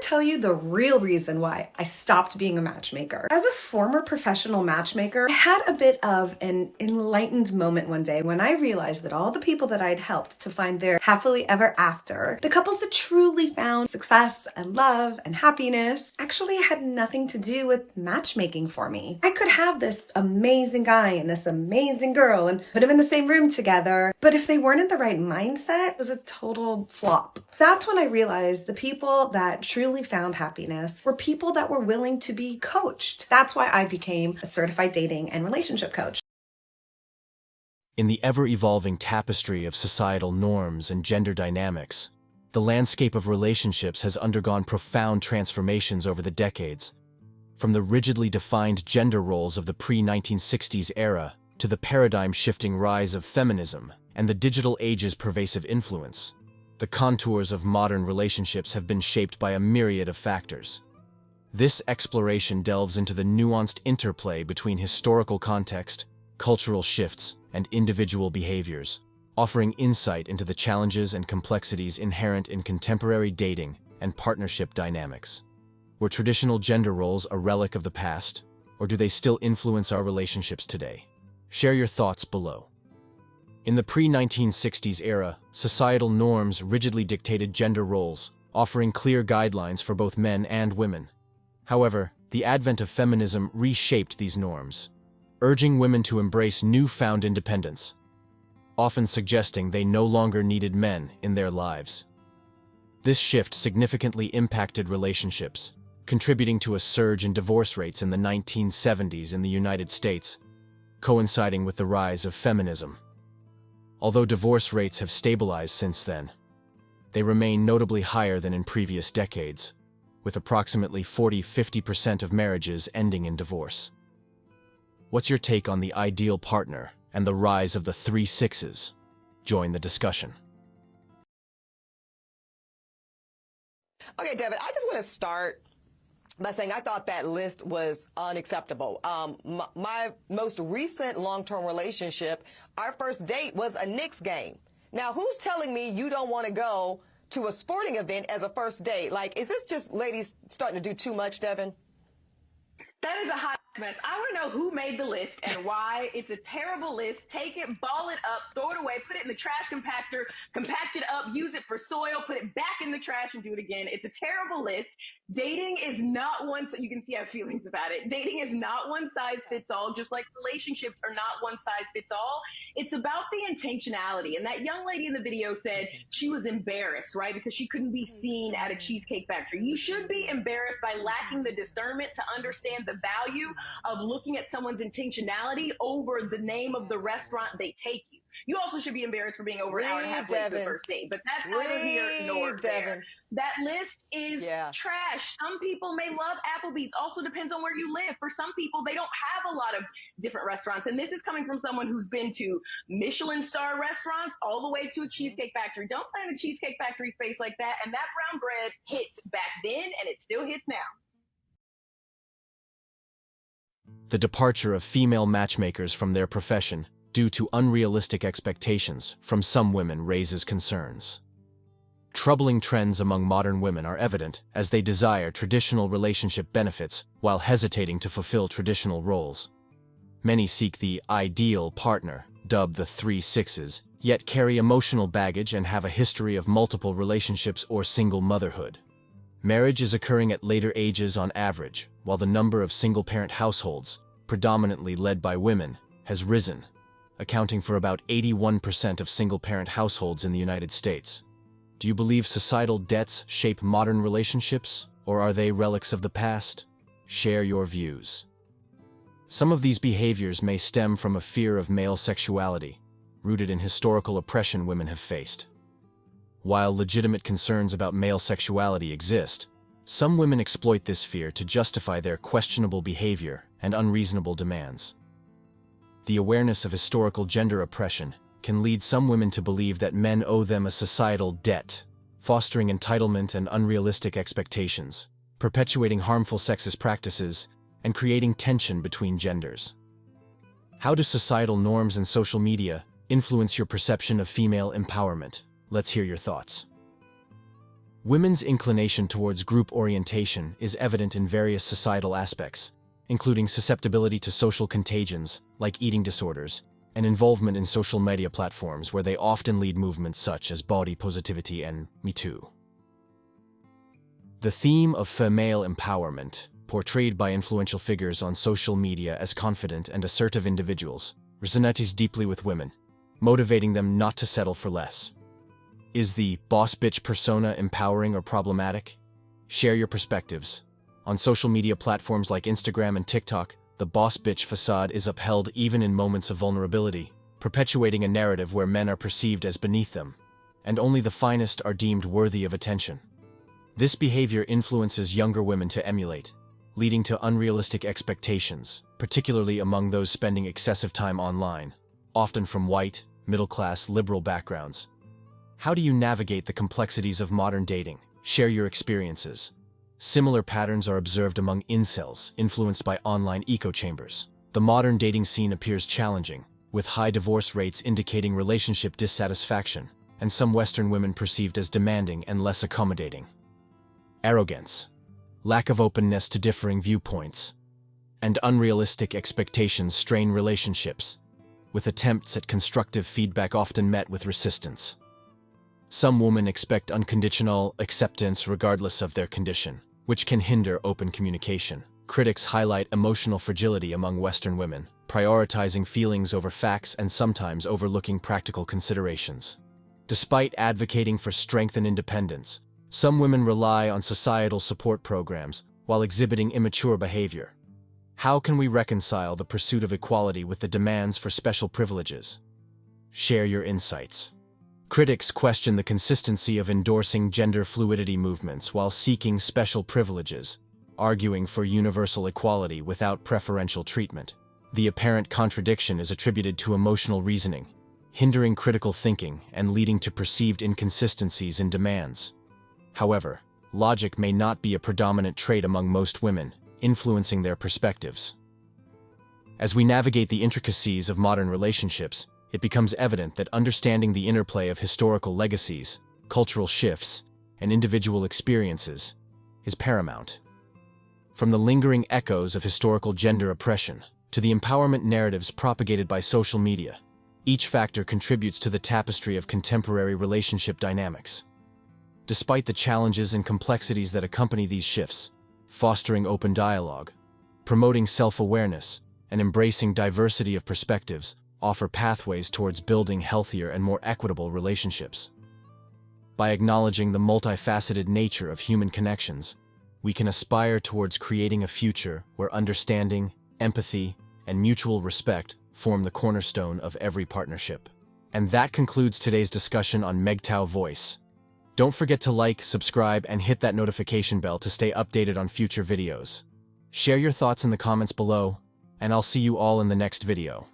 tell you the real reason why I stopped being a matchmaker. As a former professional matchmaker, I had a bit of an enlightened moment one day when I realized that all the people that I'd helped to find their happily ever after, the couples that truly found success and love and happiness, actually had nothing to do with matchmaking for me. I could have this amazing guy and this amazing girl and put them in the same room together, but if they weren't in the right mindset, it was a total flop. That's when I realized the people that truly found happiness were people that were willing to be coached. That's why I became a certified dating and relationship coach. In the ever-evolving tapestry of societal norms and gender dynamics, the landscape of relationships has undergone profound transformations over the decades. From the rigidly defined gender roles of the pre-1960s era to the paradigm-shifting rise of feminism and the digital age's pervasive influence, the contours of modern relationships have been shaped by a myriad of factors. This exploration delves into the nuanced interplay between historical context, cultural shifts, and individual behaviors, offering insight into the challenges and complexities inherent in contemporary dating and partnership dynamics. Were traditional gender roles a relic of the past, or do they still influence our relationships today? Share your thoughts below. In the pre-1960s era, societal norms rigidly dictated gender roles, offering clear guidelines for both men and women. However, the advent of feminism reshaped these norms, urging women to embrace newfound independence, often suggesting they no longer needed men in their lives. This shift significantly impacted relationships, contributing to a surge in divorce rates in the 1970s in the United States, coinciding with the rise of feminism. Although divorce rates have stabilized since then, they remain notably higher than in previous decades, with approximately 40–50% of marriages ending in divorce. What's your take on the ideal partner and the rise of the 3 sixes? Join the discussion. Okay, Devin, I just want to start by saying I thought that list was unacceptable. My most recent long-term relationship, our first date was a Knicks game. Now, who's telling me you don't want to go to a sporting event as a first date? Like, is this just ladies starting to do too much, Devin? That is a hot mess. I want to know who made the list and why. It's a terrible list. Take it, ball it up, throw it away, put it in the trash compactor, compact it up, use it for soil, put it back in the trash and do it again. It's a terrible list. Dating is not one, you can see I have feelings about it. Dating is not one size fits all, just like relationships are not one size fits all. It's about the intentionality. And that young lady in the video said she was embarrassed, right? Because she couldn't be seen at a Cheesecake Factory. You should be embarrassed by lacking the discernment to understand the value of looking at someone's intentionality over the name of the restaurant they take you. You also should be embarrassed for being over an hour and a half late for the first date, but that's neither here nor there. That list is trash. Some people may love Applebee's. Also depends on where you live. For some people, they don't have a lot of different restaurants. And this is coming from someone who's been to Michelin star restaurants all the way to a Cheesecake Factory. Don't play in a Cheesecake Factory face like that. And that brown bread hits back then, and it still hits now. The departure of female matchmakers from their profession due to unrealistic expectations from some women raises concerns. Troubling trends among modern women are evident as they desire traditional relationship benefits while hesitating to fulfill traditional roles. Many seek the ideal partner, dubbed the 3 sixes, yet carry emotional baggage and have a history of multiple relationships or single motherhood. Marriage is occurring at later ages on average, while the number of single-parent households, predominantly led by women, has risen, accounting for about 81% of single-parent households in the United States. Do you believe societal debts shape modern relationships, or are they relics of the past? Share your views. Some of these behaviors may stem from a fear of male sexuality, rooted in historical oppression women have faced. While legitimate concerns about male sexuality exist, some women exploit this fear to justify their questionable behavior and unreasonable demands. The awareness of historical gender oppression can lead some women to believe that men owe them a societal debt, fostering entitlement and unrealistic expectations, perpetuating harmful sexist practices, and creating tension between genders. How do societal norms and social media influence your perception of female empowerment? Let's hear your thoughts. Women's inclination towards group orientation is evident in various societal aspects, including susceptibility to social contagions, like eating disorders, and involvement in social media platforms where they often lead movements such as body positivity and MeToo. The theme of female empowerment, portrayed by influential figures on social media as confident and assertive individuals, resonates deeply with women, motivating them not to settle for less. Is the boss bitch persona empowering or problematic? Share your perspectives. On social media platforms like Instagram and TikTok, the boss bitch facade is upheld even in moments of vulnerability, perpetuating a narrative where men are perceived as beneath them, and only the finest are deemed worthy of attention. This behavior influences younger women to emulate, leading to unrealistic expectations, particularly among those spending excessive time online, often from white, middle-class, liberal backgrounds. How do you navigate the complexities of modern dating? Share your experiences. Similar patterns are observed among incels, influenced by online echo chambers. The modern dating scene appears challenging, with high divorce rates indicating relationship dissatisfaction, and some Western women perceived as demanding and less accommodating. Arrogance, lack of openness to differing viewpoints, and unrealistic expectations strain relationships, with attempts at constructive feedback often met with resistance. Some women expect unconditional acceptance regardless of their condition, which can hinder open communication. Critics highlight emotional fragility among Western women, prioritizing feelings over facts and sometimes overlooking practical considerations. Despite advocating for strength and independence, some women rely on societal support programs while exhibiting immature behavior. How can we reconcile the pursuit of equality with the demands for special privileges? Share your insights. Critics question the consistency of endorsing gender fluidity movements while seeking special privileges, arguing for universal equality without preferential treatment. The apparent contradiction is attributed to emotional reasoning, hindering critical thinking and leading to perceived inconsistencies in demands. However, logic may not be a predominant trait among most women, influencing their perspectives. As we navigate the intricacies of modern relationships, it becomes evident that understanding the interplay of historical legacies, cultural shifts, and individual experiences is paramount. From the lingering echoes of historical gender oppression to the empowerment narratives propagated by social media, each factor contributes to the tapestry of contemporary relationship dynamics. Despite the challenges and complexities that accompany these shifts, fostering open dialogue, promoting self-awareness, and embracing diversity of perspectives offer pathways towards building healthier and more equitable relationships. By acknowledging the multifaceted nature of human connections, we can aspire towards creating a future where understanding, empathy, and mutual respect form the cornerstone of every partnership. And that concludes today's discussion on MGTOW Voice. Don't forget to like, subscribe, and hit that notification bell to stay updated on future videos. Share your thoughts in the comments below, and I'll see you all in the next video.